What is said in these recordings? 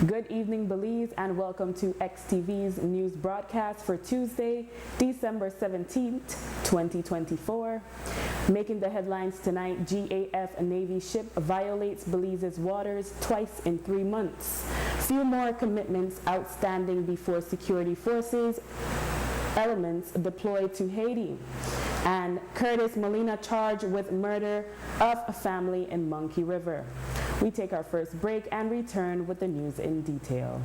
Good evening, Belize, and welcome to XTV's news broadcast for Tuesday, December 17th, 2024. Making the headlines tonight, GAF Navy ship violates Belize's waters twice in 3 months. Few more commitments outstanding before security forces elements deployed to Haiti. And Curtis Molina charged with murder of a family in Monkey River. We take our first break and return with the news in detail.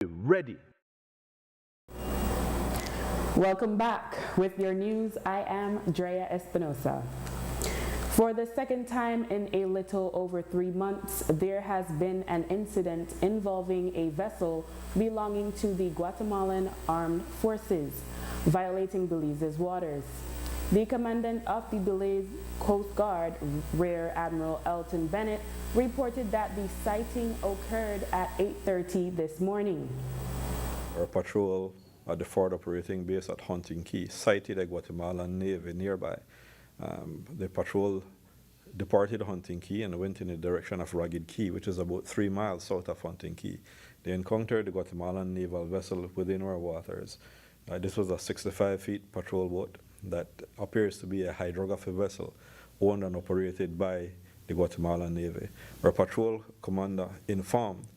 Ready. Welcome back. With your news, I am Drea Espinosa. For the second time in a little over 3 months, there has been an incident involving a vessel belonging to the Guatemalan Armed Forces, violating Belize's waters. The commandant of the Belize Coast Guard, Rear Admiral Elton Bennett, reported that the sighting occurred at 8:30 this morning. Our patrol at the forward operating base at Hunting Key sighted a Guatemalan Navy nearby. The patrol departed Hunting Key and went in the direction of Ragged Key, which is about 3 miles south of Hunting Key. They encountered the Guatemalan naval vessel within our waters. This was a 65-feet patrol boat that appears to be a hydrography vessel owned and operated by the Guatemalan Navy. Our patrol commander informed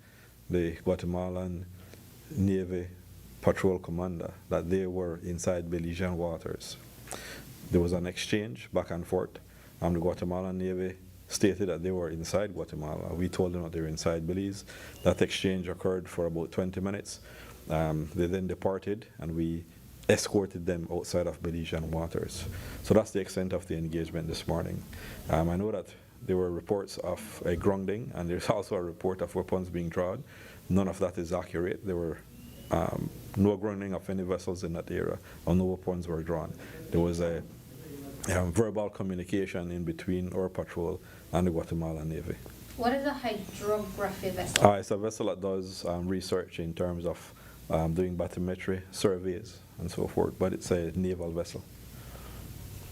the Guatemalan Navy patrol commander that they were inside Belizean waters. There was an exchange back and forth. The Guatemalan Navy stated that they were inside Guatemala. We told them that they were inside Belize. That exchange occurred for about 20 minutes. They then departed, and we escorted them outside of Belizean waters. So that's the extent of the engagement this morning. I know that there were reports of a grounding, and there's also a report of weapons being drawn. None of that is accurate. There were no grounding of any vessels in that area, or no weapons were drawn. There was a verbal communication in between our patrol and the Guatemalan Navy. What is a hydrography vessel? It's a vessel that does research in terms of doing bathymetry surveys and so forth, but it's a naval vessel.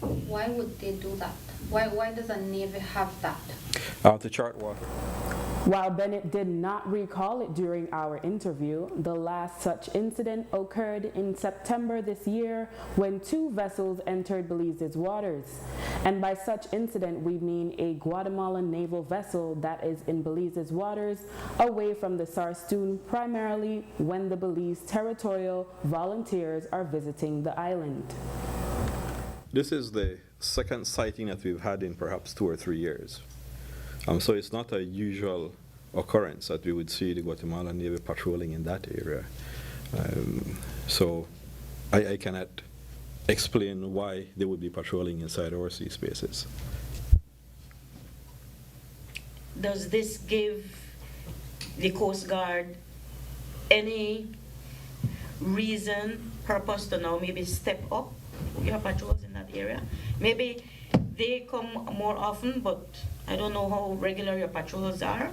Why would they do that? Why does a Navy have that? To chart water. While Bennett did not recall it during our interview, the last such incident occurred in September this year when 2 vessels entered Belize's waters. And by such incident, we mean a Guatemalan naval vessel that is in Belize's waters away from the Sarstoon, primarily when the Belize territorial volunteers are visiting the island. This is the second sighting that we've had in perhaps 2 or 3 years. So it's not a usual occurrence that we would see the Guatemalan Navy patrolling in that area. So I cannot explain why they would be patrolling inside our sea spaces. Does this give the Coast Guard any reason, purpose to now maybe step up your patrols in that area? Maybe they come more often, but I don't know how regular your patrols are.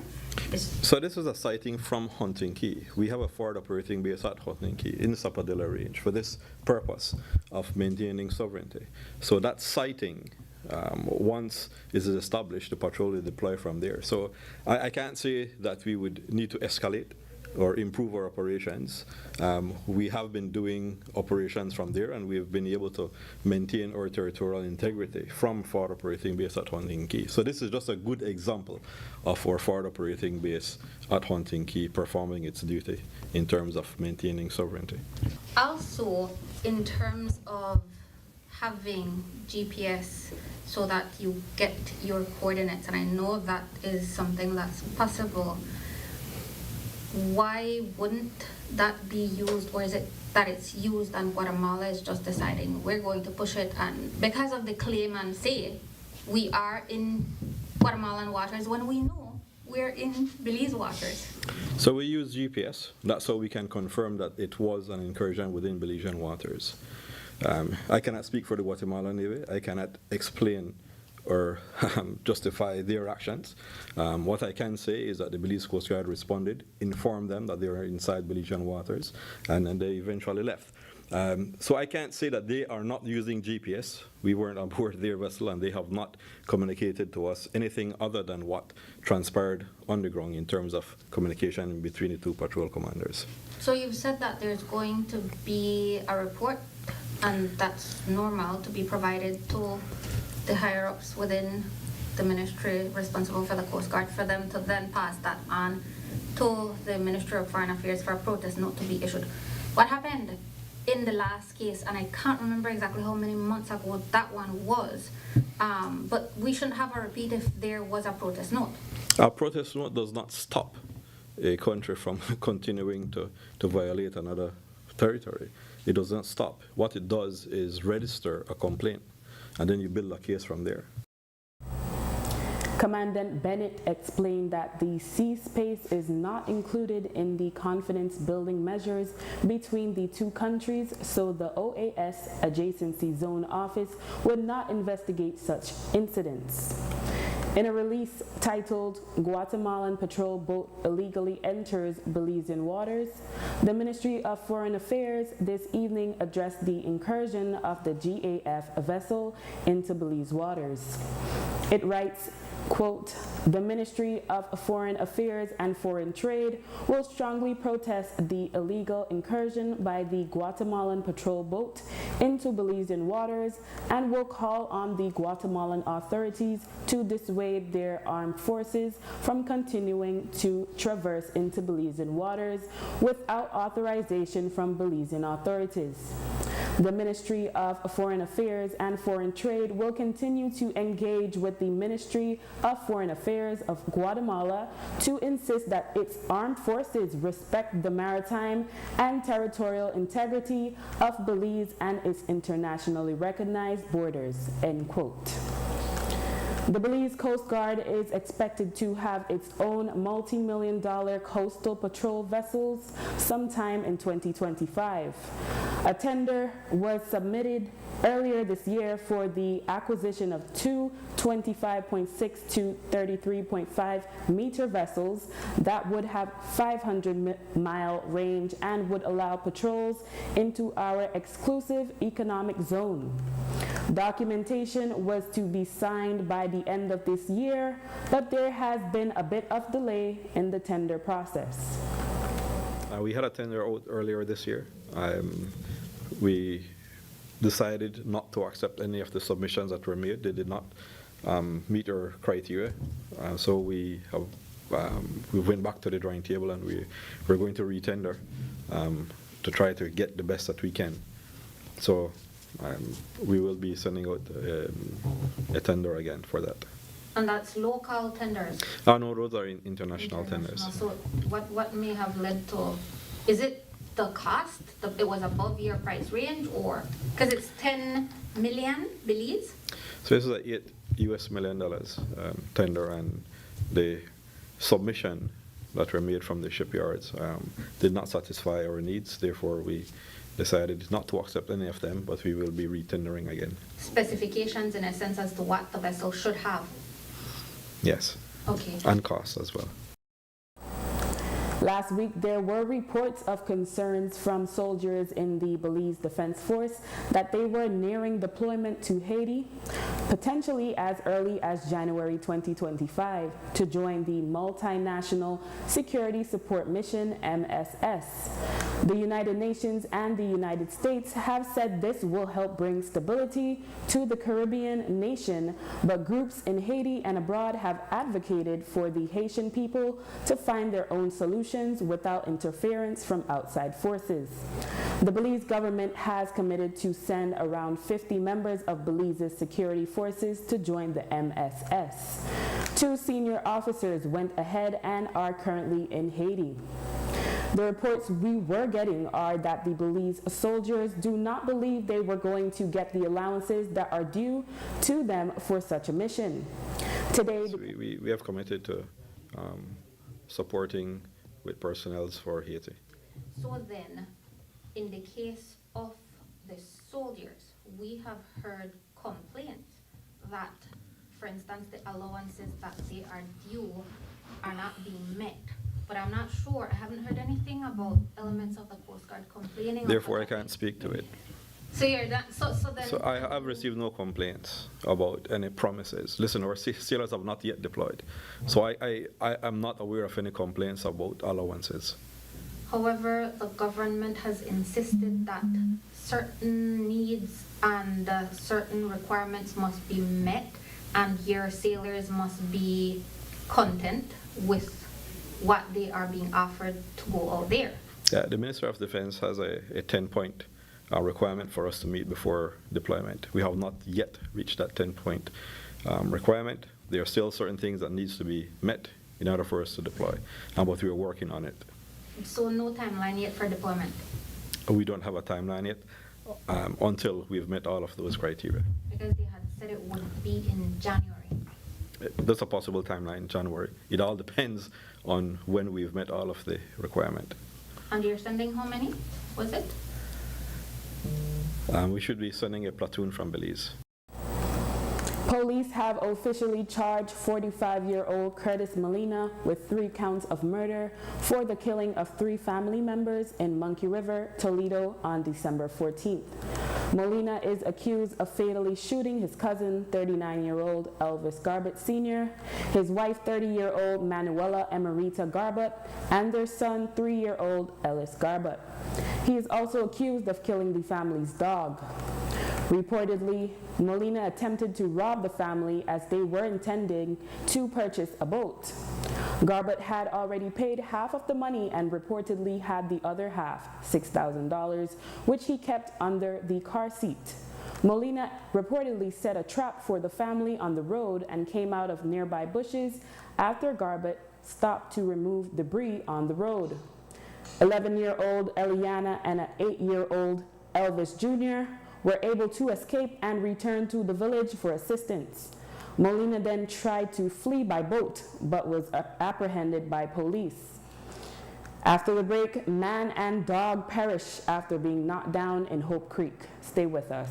So this was a sighting from Hunting Key. We have a forward operating base at Hunting Key in the Sapodilla Range for this purpose of maintaining sovereignty. So that sighting, once it is established, the patrol will deploy from there. So I can't say that we would need to escalate or improve our operations. We have been doing operations from there, and we've been able to maintain our territorial integrity from forward operating base at Hunting Key. So this is just a good example of our forward operating base at Hunting Key performing its duty in terms of maintaining sovereignty. Also, in terms of having GPS so that you get your coordinates, and I know that is something that's possible, why wouldn't that be used, or is it that it's used and Guatemala is just deciding we're going to push it, and because of the claim and say we are in Guatemalan waters when we know we're in Belize waters? So we use GPS. That's how we can confirm that it was an incursion within Belizean waters. I cannot speak for the Guatemalan Navy. I cannot explain or justify their actions. What I can say is that the Belize Coast Guard responded, informed them that they were inside Belizean waters, and then they eventually left. So I can't say that they are not using GPS. We weren't aboard their vessel, and they have not communicated to us anything other than what transpired on the ground in terms of communication between the 2 patrol commanders. So you've said that there's going to be a report, and that's normal to be provided to the higher-ups within the ministry responsible for the Coast Guard, for them to then pass that on to the Ministry of Foreign Affairs for a protest note to be issued. What happened in the last case, and I can't remember exactly how many months ago that one was, but we shouldn't have a repeat if there was a protest note. Our protest note does not stop a country from continuing to violate another territory. It doesn't stop. What it does is register a complaint, and then you build a case from there. Commandant Bennett explained that the sea space is not included in the confidence building measures between the two countries, so the OAS Adjacency Zone Office would not investigate such incidents. In a release titled Guatemalan Patrol Boat Illegally Enters Belizean Waters, the Ministry of Foreign Affairs this evening addressed the incursion of the GAF vessel into Belize waters. It writes, quote, "The Ministry of Foreign Affairs and Foreign Trade will strongly protest the illegal incursion by the Guatemalan patrol boat into Belizean waters and will call on the Guatemalan authorities to dissuade their armed forces from continuing to traverse into Belizean waters without authorization from Belizean authorities. The Ministry of Foreign Affairs and Foreign Trade will continue to engage with the Ministry of Foreign Affairs of Guatemala to insist that its armed forces respect the maritime and territorial integrity of Belize and its internationally recognized borders," end quote. The Belize Coast Guard is expected to have its own multi-million-dollar coastal patrol vessels sometime in 2025. A tender was submitted earlier this year for the acquisition of two 25.6 to 33.5 meter vessels that would have 500-mile range and would allow patrols into our exclusive economic zone. Documentation was to be signed by the end of this year, but there has been a bit of delay in the tender process. We had a tender out earlier this year. We decided not to accept any of the submissions that were made. They did not meet our criteria. So we went back to the drawing table, and we're going to retender to try to get the best that we can. So we will be sending out a tender again for that. And that's local tenders? No, those are international tenders. So what may have led to, is it the cost, it was above your price range, or, because it's 10 million Belize? So this is a $8 million tender, and the submission that were made from the shipyards did not satisfy our needs. Therefore, we decided not to accept any of them, but we will be retendering again. Specifications in a sense as to what the vessel should have? Yes. Okay. And costs as well. Last week, there were reports of concerns from soldiers in the Belize Defense Force that they were nearing deployment to Haiti, potentially as early as January 2025, to join the Multinational Security Support Mission, MSS. The United Nations and the United States have said this will help bring stability to the Caribbean nation, but groups in Haiti and abroad have advocated for the Haitian people to find their own solutions without interference from outside forces. The Belize government has committed to send around 50 members of Belize's security forces to join the MSS. 2 senior officers went ahead and are currently in Haiti. The reports we were getting are that the Belize soldiers do not believe they were going to get the allowances that are due to them for such a mission. Today, So we have committed to supporting with personnel for Haiti. So then, in the case of the soldiers, we have heard complaints that, for instance, the allowances that they are due are not being met. But I'm not sure, I haven't heard anything about elements of the Coast Guard complaining. Therefore, I can't speak to it. So you're that, so then. So I have received no complaints about any promises. Listen, our sailors have not yet deployed. So I am not aware of any complaints about allowances. However, the government has insisted that certain needs and certain requirements must be met, and your sailors must be content with what they are being offered to go out there. Yeah, the Minister of Defense has a 10-point requirement for us to meet before deployment. We have not yet reached that 10-point requirement. There are still certain things that needs to be met in order for us to deploy. But we're working on it. So no timeline yet for deployment? We don't have a timeline yet until we've met all of those criteria. Because they had said it would be in January. There's a possible timeline in January. It all depends on when we've met all of the requirement. And you're sending how many, was it? We should be sending a platoon from Belize. Police have officially charged 45-year-old Curtis Molina with 3 counts of murder for the killing of 3 family members in Monkey River, Toledo on December 14th. Molina is accused of fatally shooting his cousin, 39-year-old Elvis Garbutt Sr., his wife, 30-year-old Manuela Emerita Garbutt, and their son, 3-year-old Ellis Garbutt. He is also accused of killing the family's dog. Reportedly, Molina attempted to rob the family as they were intending to purchase a boat. Garbutt had already paid half of the money and reportedly had the other half, $6,000, which he kept under the car seat. Molina reportedly set a trap for the family on the road and came out of nearby bushes after Garbutt stopped to remove debris on the road. 11-year-old Eliana and an 8-year-old Elvis Jr. were able to escape and return to the village for assistance. Molina then tried to flee by boat, but was apprehended by police. After the break, man and dog perish after being knocked down in Hope Creek. Stay with us.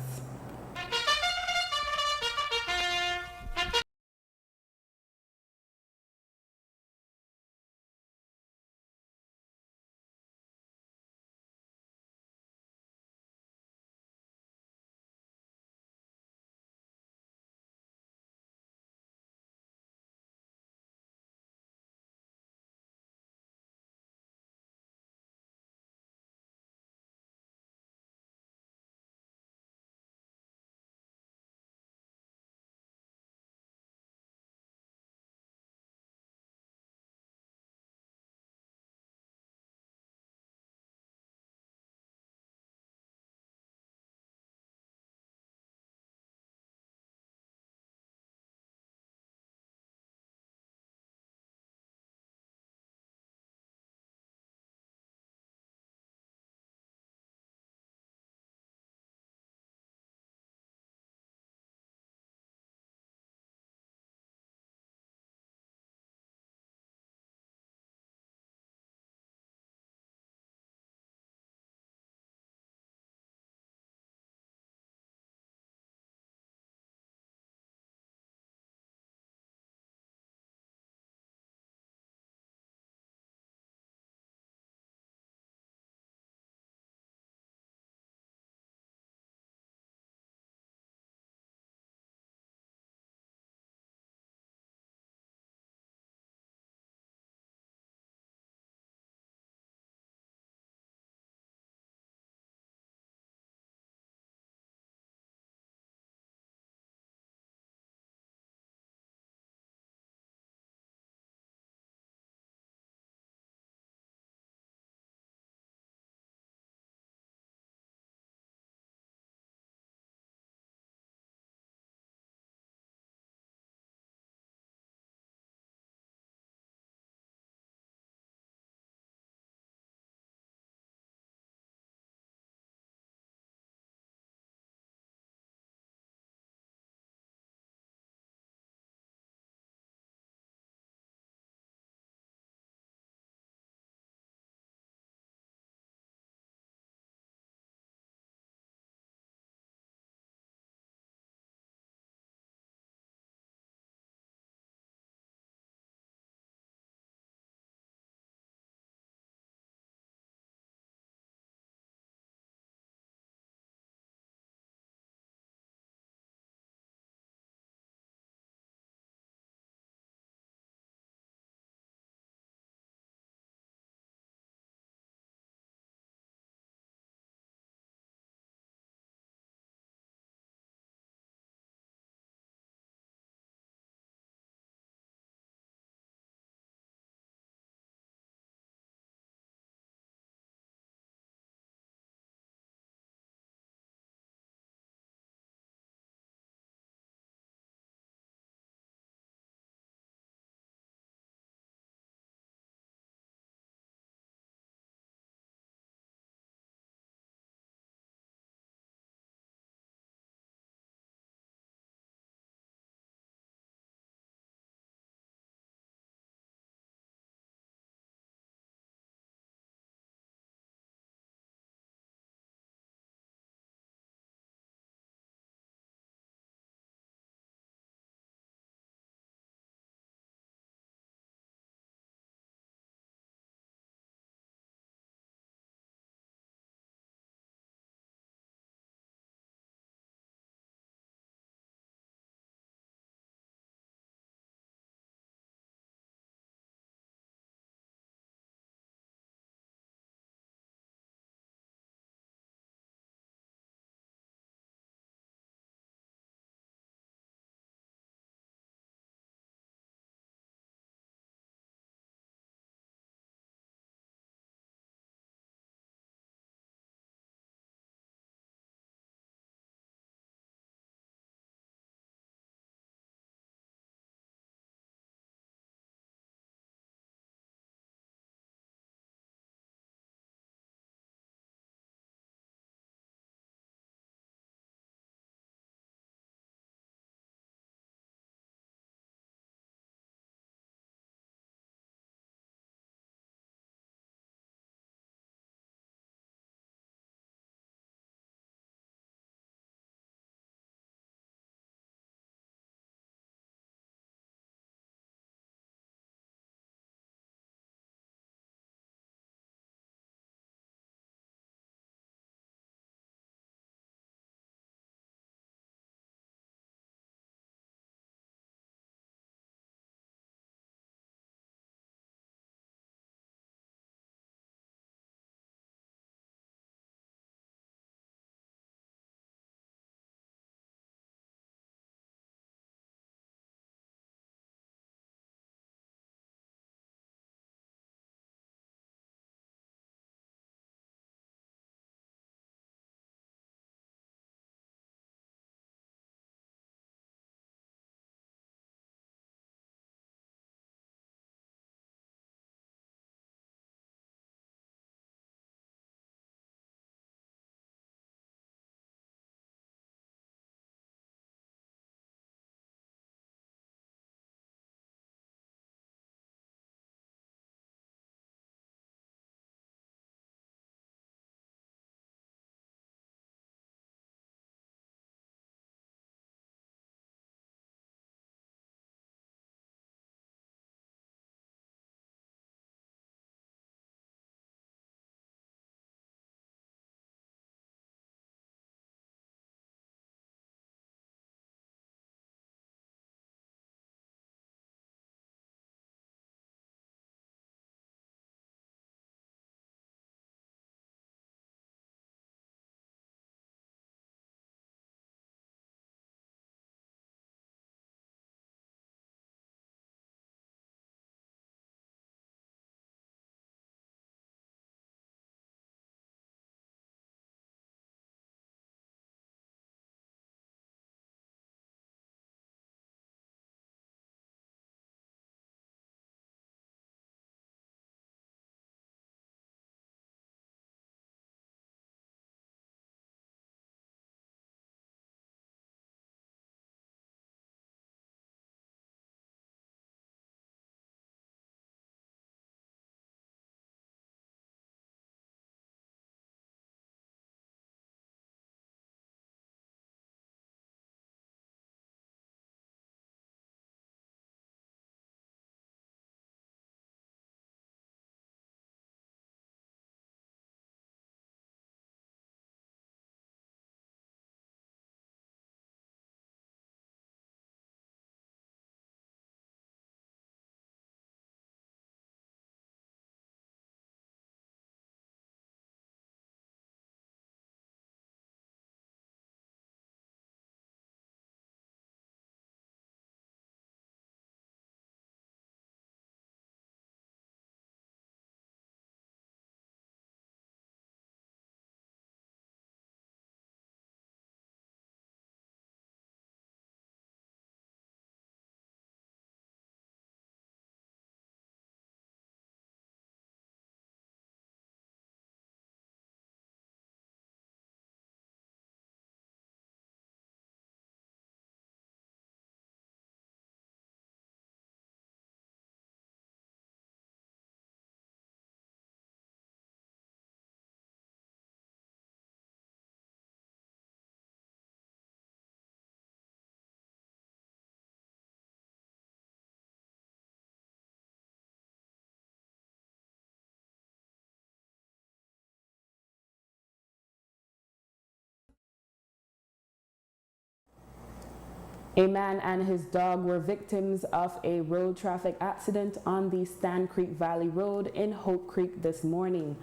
A man and his dog were victims of a road traffic accident on the Stan Creek Valley Road in Hope Creek this morning.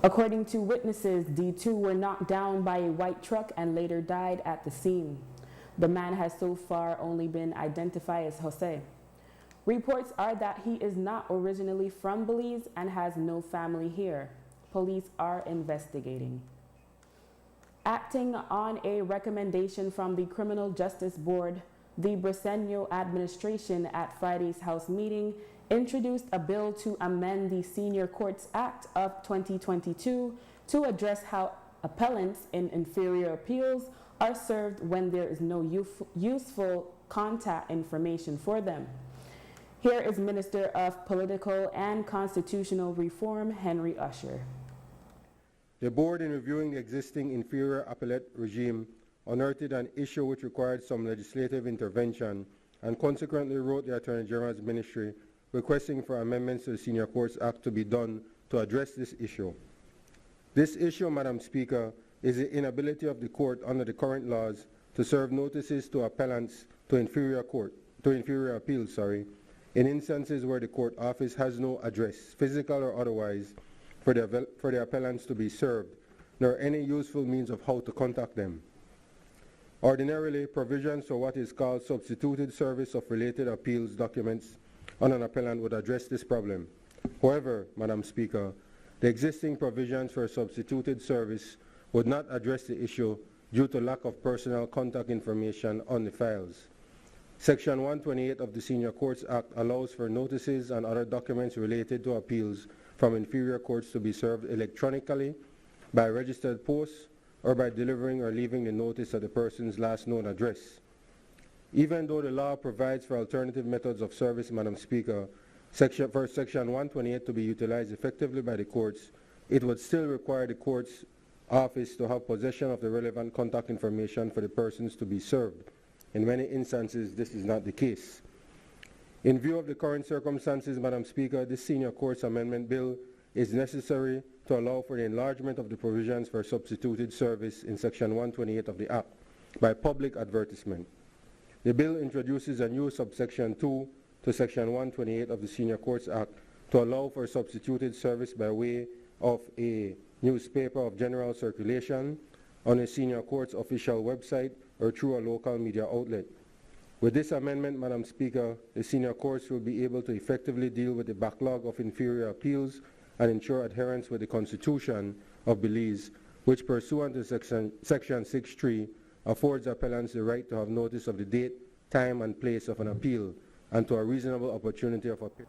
According to witnesses, the two were knocked down by a white truck and later died at the scene. The man has so far only been identified as Jose. Reports are that he is not originally from Belize and has no family here. Police are investigating. Acting on a recommendation from the Criminal Justice Board, the Briceño administration at Friday's House meeting introduced a bill to amend the Senior Courts Act of 2022 to address how appellants in inferior appeals are served when there is no useful contact information for them. Here is Minister of Political and Constitutional Reform, Henry Usher. The board, in reviewing the existing inferior appellate regime, unearthed an issue which required some legislative intervention and consequently wrote the Attorney General's ministry requesting for amendments to the Senior Courts Act to be done to address this issue. This issue, Madam Speaker, is the inability of the court under the current laws to serve notices to appellants to inferior appeals, in instances where the court office has no address, physical or otherwise, for the appellants to be served, nor any useful means of how to contact them. Ordinarily, provisions for what is called substituted service of related appeals documents on an appellant would address this problem. However, Madam Speaker, the existing provisions for substituted service would not address the issue due to lack of personal contact information on the files. Section 128 of the Senior Courts Act allows for notices and other documents related to appeals from inferior courts to be served electronically, by registered post, or by delivering or leaving the notice at the person's last known address. Even though the law provides for alternative methods of service, Madam Speaker, for Section 128 to be utilized effectively by the courts, it would still require the court's office to have possession of the relevant contact information for the persons to be served. In many instances, this is not the case. In view of the current circumstances, Madam Speaker, this Senior Courts Amendment Bill is necessary to allow for the enlargement of the provisions for substituted service in Section 128 of the Act by public advertisement. The bill introduces a new subsection 2 to Section 128 of the Senior Courts Act to allow for substituted service by way of a newspaper of general circulation, on a Senior Courts official website, or through a local media outlet. With this amendment, Madam Speaker, the Senior Courts will be able to effectively deal with the backlog of inferior appeals and ensure adherence with the Constitution of Belize, which pursuant to Section 6.3 affords appellants the right to have notice of the date, time, and place of an appeal, and to a reasonable opportunity of appeal.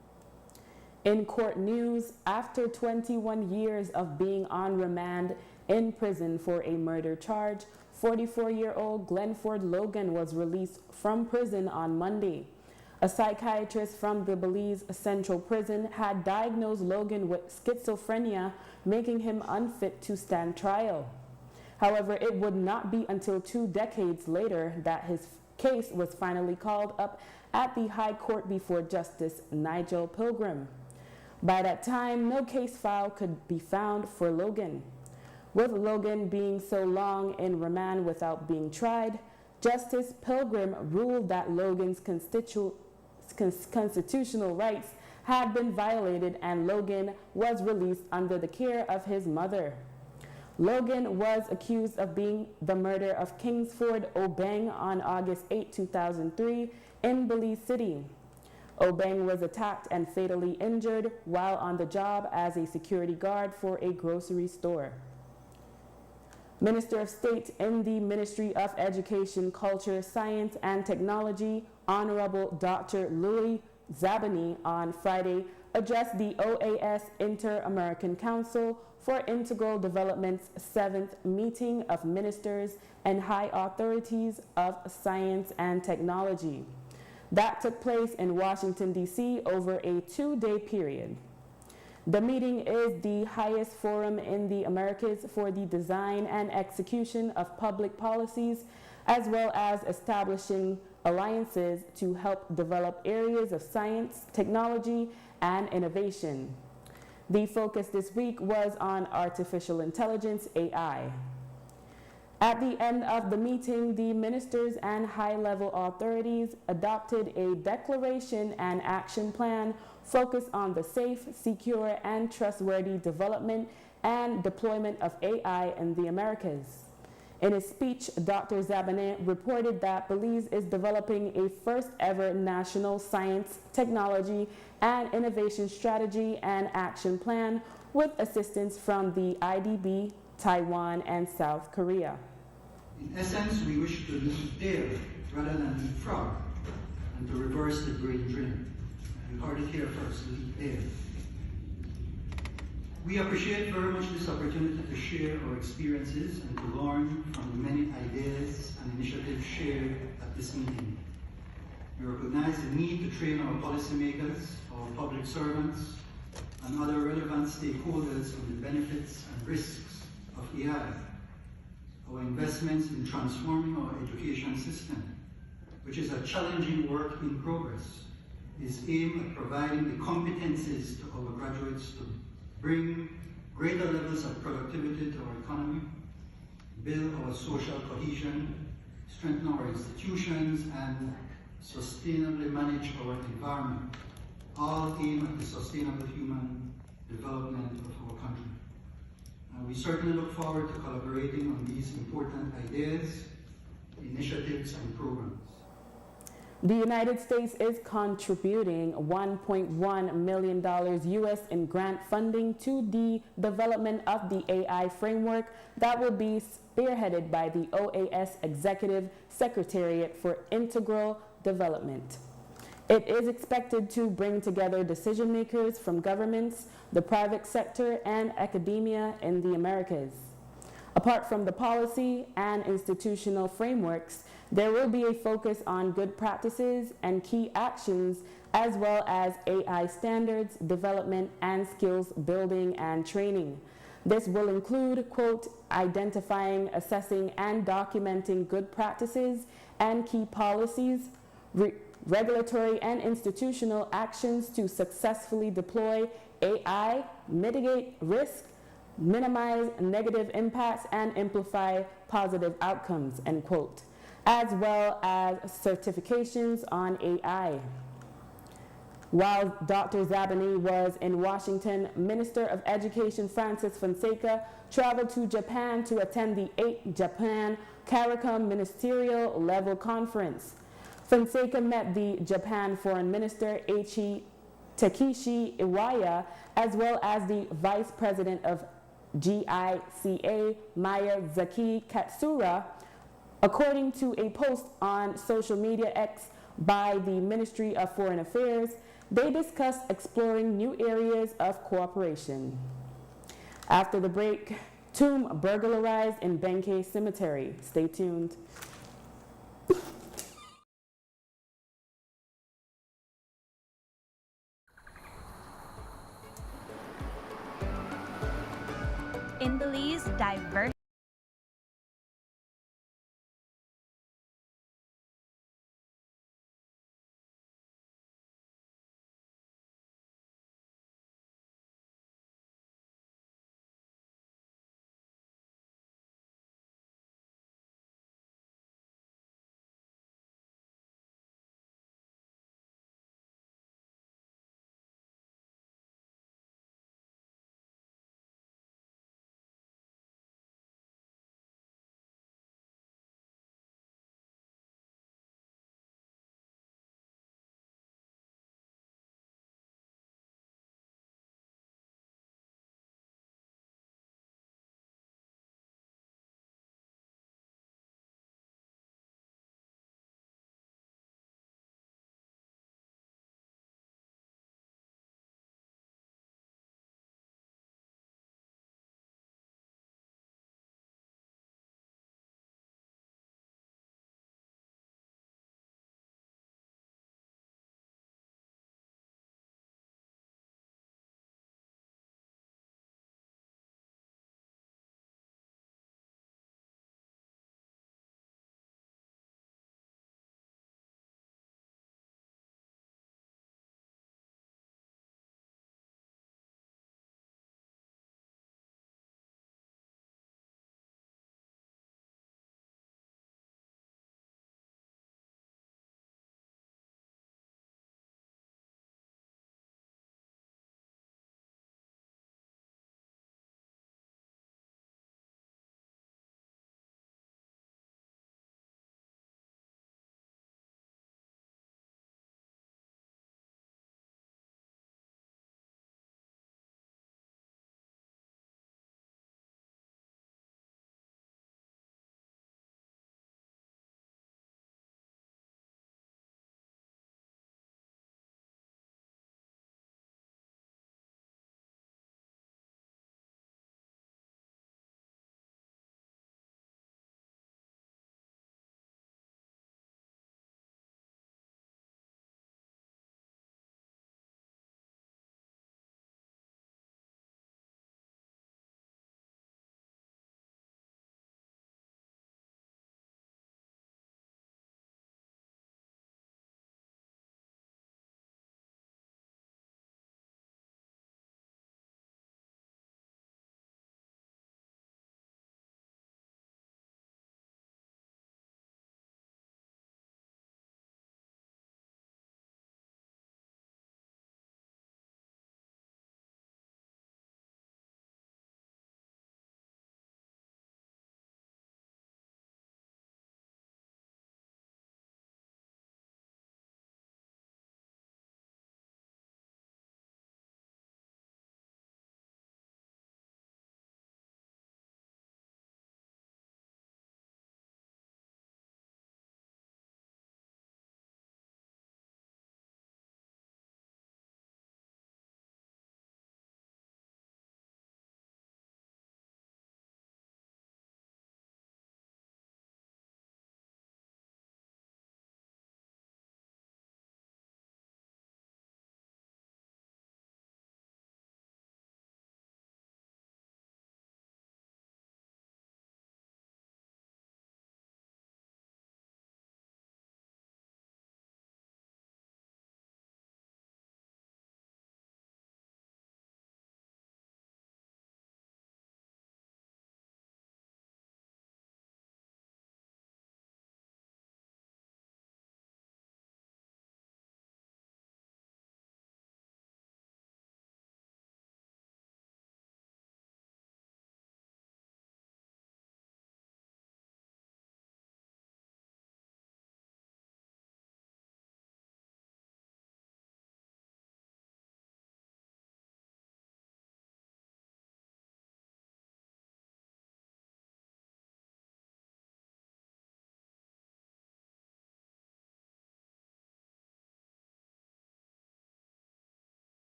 In court news, after 21 years of being on remand in prison for a murder charge, 44-year-old Glenford Logan was released from prison on Monday. A psychiatrist from the Belize Central Prison had diagnosed Logan with schizophrenia, making him unfit to stand trial. However, it would not be until 2 decades later that his case was finally called up at the High Court before Justice Nigel Pilgrim. By that time, no case file could be found for Logan. With Logan being so long in remand without being tried, Justice Pilgrim ruled that Logan's constitutional rights had been violated and Logan was released under the care of his mother. Logan was accused of being the murder of Kingsford Obeng on August 8, 2003 in Belize City. Obeng was attacked and fatally injured while on the job as a security guard for a grocery store. Minister of State in the Ministry of Education, Culture, Science, and Technology, Honorable Dr. Louis Zabani, on Friday addressed the OAS Inter-American Council for Integral Development's 7th meeting of ministers and high authorities of science and technology. That took place in Washington, D.C. over a 2-day period. The meeting is the highest forum in the Americas for the design and execution of public policies, as well as establishing alliances to help develop areas of science, technology, and innovation. The focus this week was on artificial intelligence, AI. At the end of the meeting, the ministers and high-level authorities adopted a declaration and action plan focused on the safe, secure, and trustworthy development and deployment of AI in the Americas. In his speech, Dr. Zabanet reported that Belize is developing a first-ever national science, technology, and innovation strategy and action plan with assistance from the IDB, Taiwan, and South Korea. In essence, we wish to lead there rather than leapfrog, and to reverse the brain drain. You heard it here first, lead there. We appreciate very much this opportunity to share our experiences and to learn from the many ideas and initiatives shared at this meeting. We recognize the need to train our policymakers, our public servants, and other relevant stakeholders on the benefits and risks of AI. Our investments in transforming our education system, which is a challenging work in progress, is aimed at providing the competencies to our graduates to bring greater levels of productivity to our economy, build our social cohesion, strengthen our institutions, and sustainably manage our environment, all aimed at the sustainable human development of our country. And we certainly look forward to collaborating on these important ideas, initiatives, and programs. The United States is contributing $1.1 million US in grant funding to the development of the AI framework that will be spearheaded by the OAS Executive Secretariat for Integral Development. It is expected to bring together decision makers from governments, the private sector, and academia in the Americas. Apart from the policy and institutional frameworks, there will be a focus on good practices and key actions, as well as AI standards, development, and skills building and training. This will include, quote, identifying, assessing, and documenting good practices and key policies, regulatory and institutional actions to successfully deploy AI, mitigate risk, minimize negative impacts, and amplify positive outcomes, end quote, as well as certifications on AI. While Dr. Zabani was in Washington, Minister of Education Francis Fonseca traveled to Japan to attend the 8th Japan CARICOM Ministerial Level Conference. Fonseca met the Japan Foreign Minister Takeshi Iwaya, as well as the Vice President of GICA, Miyazaki Katsura. According to a post on social media X by the Ministry of Foreign Affairs, they discussed exploring new areas of cooperation. After the break, tomb burglarized in Benkei Cemetery. Stay tuned. In Belize, diverse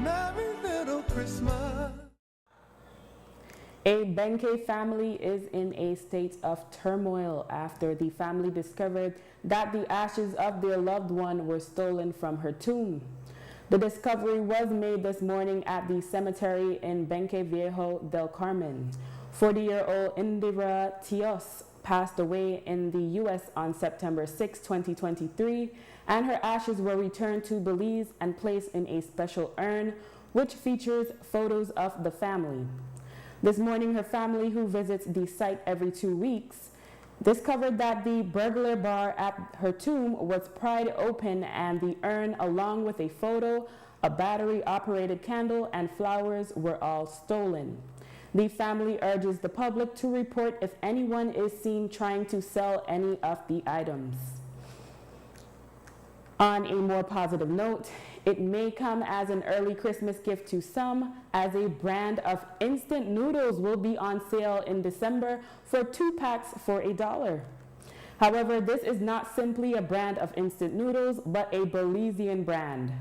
Merry little Christmas. A Benke family is in a state of turmoil after the family discovered that the ashes of their loved one were stolen from her tomb. The discovery was made this morning at the cemetery in Benque Viejo del Carmen. 40-year-old Indira Tios passed away in the U.S. on September 6, 2023, and her ashes were returned to Belize and placed in a special urn, which features photos of the family. This morning, her family, who visits the site every 2 weeks, discovered that the burglar bar at her tomb was pried open and the urn, along with a photo, a battery-operated candle, and flowers were all stolen. The family urges the public to report if anyone is seen trying to sell any of the items. On a more positive note, it may come as an early Christmas gift to some, as a brand of instant noodles will be on sale in December for 2 packs for $1. However, this is not simply a brand of instant noodles, but a Belizean brand.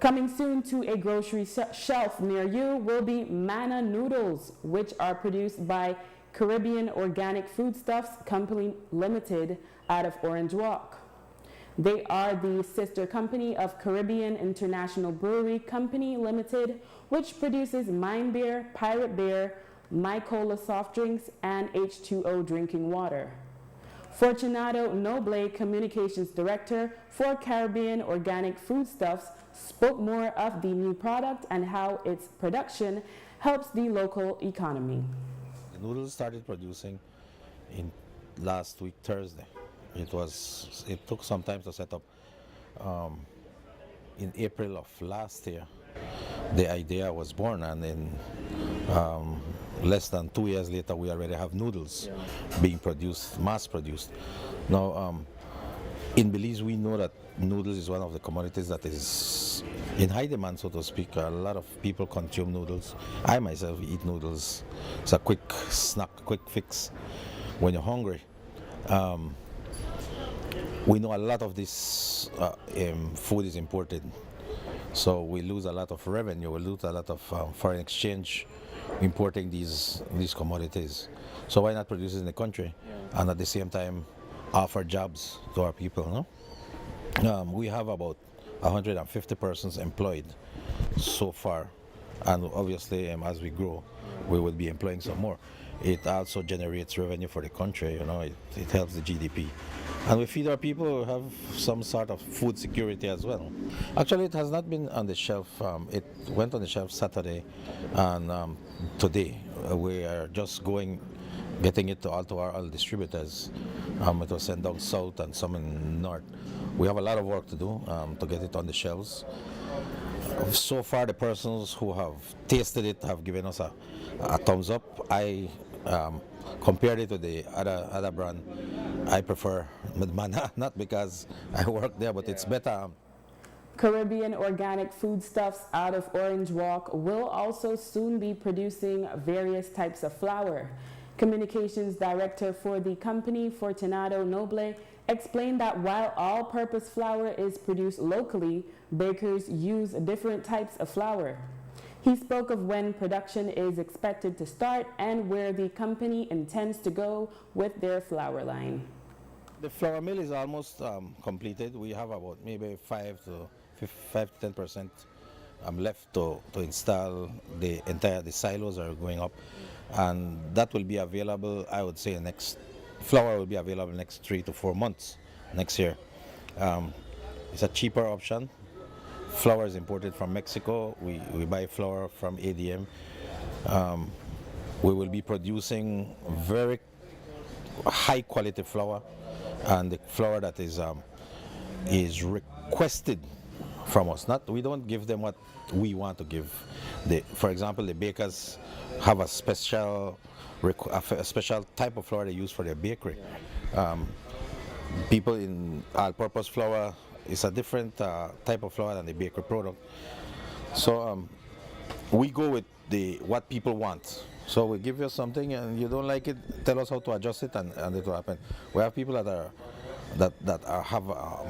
Coming soon to a grocery shelf near you will be Manna Noodles, which are produced by Caribbean Organic Foodstuffs Company Limited out of Orange Walk. They are the sister company of Caribbean International Brewery Company Limited, which produces Mine Beer, Pirate Beer, My Cola soft drinks, and H2O drinking water. Fortunato Noble, Communications Director for Caribbean Organic Foodstuffs, spoke more of the new product and how its production helps the local economy. The noodles started producing in last week, Thursday. It took some time to set up. In April of last year, the idea was born, and then less than 2 years later, we already have noodles being produced, mass produced. Now, in Belize, we know that noodles is one of the commodities that is in high demand, so to speak. A lot of people consume noodles. I myself eat noodles. It's a quick snack, quick fix when you're hungry. We know a lot of this food is imported, so we lose a lot of revenue, we lose a lot of foreign exchange importing these commodities. So why not produce it in the country and at the same time offer jobs to our people? No? We have about 150 persons employed so far, and obviously as we grow, we will be employing some more. It also generates revenue for the country, it helps the GDP. And we feed our people, have some sort of food security as well. Actually, it has not been on the shelf. It went on the shelf Saturday, and today we are just getting it to all our distributors. It was sent down south and some in north. We have a lot of work to do to get it on the shelves. So far, the persons who have tasted it have given us a thumbs up. I compared it to the other brand. I prefer Manna, not because I work there, but it's better. Caribbean Organic Foodstuffs out of Orange Walk will also soon be producing various types of flour. Communications Director for the company, Fortunato Noble, explained that while all-purpose flour is produced locally, bakers use different types of flour. He spoke of when production is expected to start and where the company intends to go with their flour line. The flour mill is almost completed. We have about maybe 5 to 10% left to install. The silos are going up, and that will be available, I would say, flour will be available next 3 to 4 months next year. It's a cheaper option. Flour is imported from Mexico. We buy flour from ADM. We will be producing very high quality flour, and the flour that is requested from us. We don't give them what we want to give. For example, the bakers have a special type of flour they use for their bakery. People in all-purpose flour is a different type of flour than the bakery product. So we go with what people want. So we give you something, and you don't like it, tell us how to adjust it, and it will happen. We have people that have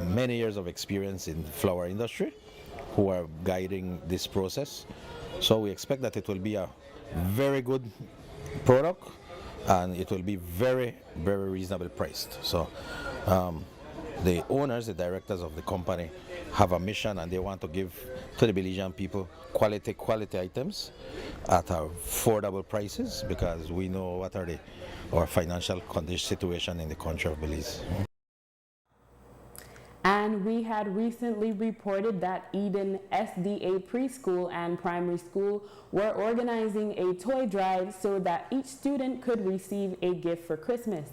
many years of experience in flour industry, who are guiding this process. So we expect that it will be a very good product, and it will be very, very reasonably priced. So the owners, the directors of the company have a mission, and they want to give to the Belizean people quality items at affordable prices, because we know what are our financial situation in the country of Belize. And we had recently reported that Eden SDA Preschool and Primary School were organizing a toy drive so that each student could receive a gift for Christmas.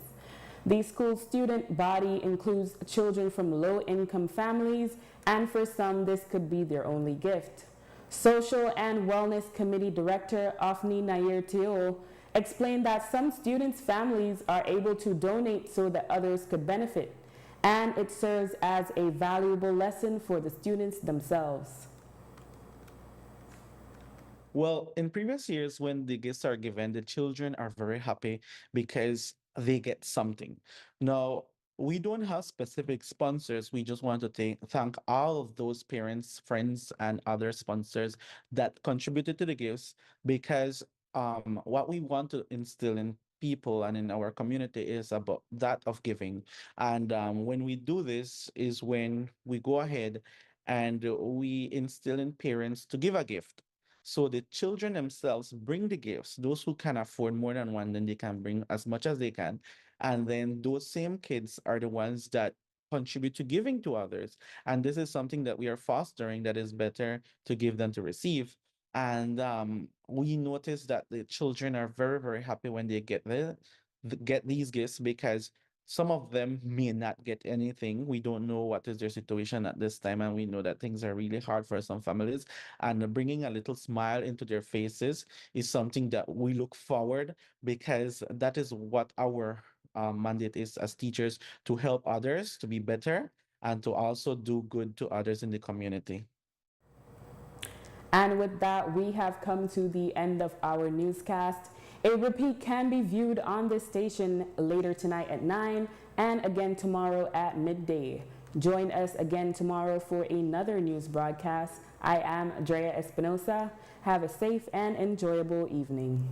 The school student body includes children from low-income families, and for some, this could be their only gift. Social and Wellness Committee Director Afni Nair Teo explained that some students' families are able to donate so that others could benefit, and it serves as a valuable lesson for the students themselves. Well, in previous years, when the gifts are given, the children are very happy because they get something. Now, we don't have specific sponsors. We just want to thank all of those parents, friends, and other sponsors that contributed to the gifts, because what we want to instill in people and in our community is about that of giving. And when we do this is when we go ahead and we instill in parents to give a gift. So the children themselves bring the gifts. Those who can afford more than one, then they can bring as much as they can. And then those same kids are the ones that contribute to giving to others. And this is something that we are fostering, that is better to give than to receive. And we notice that the children are very, very happy when they get these gifts, because some of them may not get anything. We don't know what is their situation at this time, and we know that things are really hard for some families. And bringing a little smile into their faces is something that we look forward, because that is what our mandate is as teachers, to help others to be better and to also do good to others in the community. And with that, we have come to the end of our newscast. A repeat can be viewed on this station later tonight at 9 and again tomorrow at midday. Join us again tomorrow for another news broadcast. I am Drea Espinosa. Have a safe and enjoyable evening.